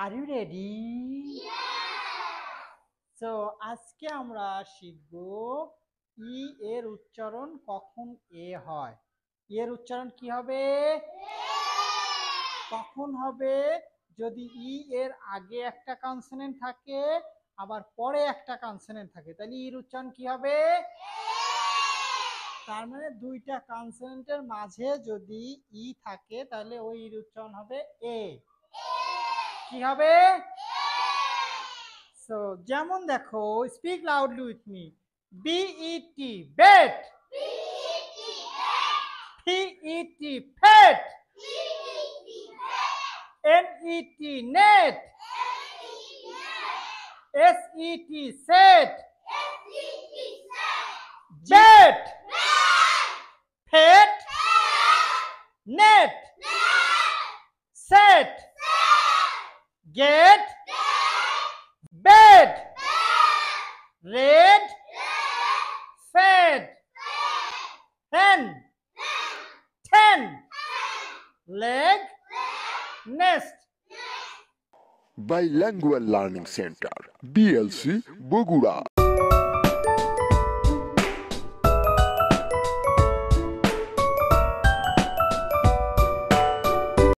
Are you ready? So আজকে আমরা শিখব ই এর উচ্চারণ কখন এ হয়। এর উচ্চারণ কি হবে? কখন হবে? যদি ই এর আগে একটা কনসোনেন্ট থাকে আবার পরে একটা কনসোনেন্ট থাকে, তাহলে এর উচ্চারণ কি হবে? তার মানে দুইটা কনসোনেন্টের মাঝে যদি ই থাকে তাহলে ওই এর উচ্চারণ হবে এ। কি হবে? সো যেমন দেখো, speak loudly with me. B E T bet, P E T pet, N E T net, S E T set, bet, pet, net, set, get, bed, red, fed, hen, ten, leg, nest. Bilingual Learning Center, BLC, Bogura.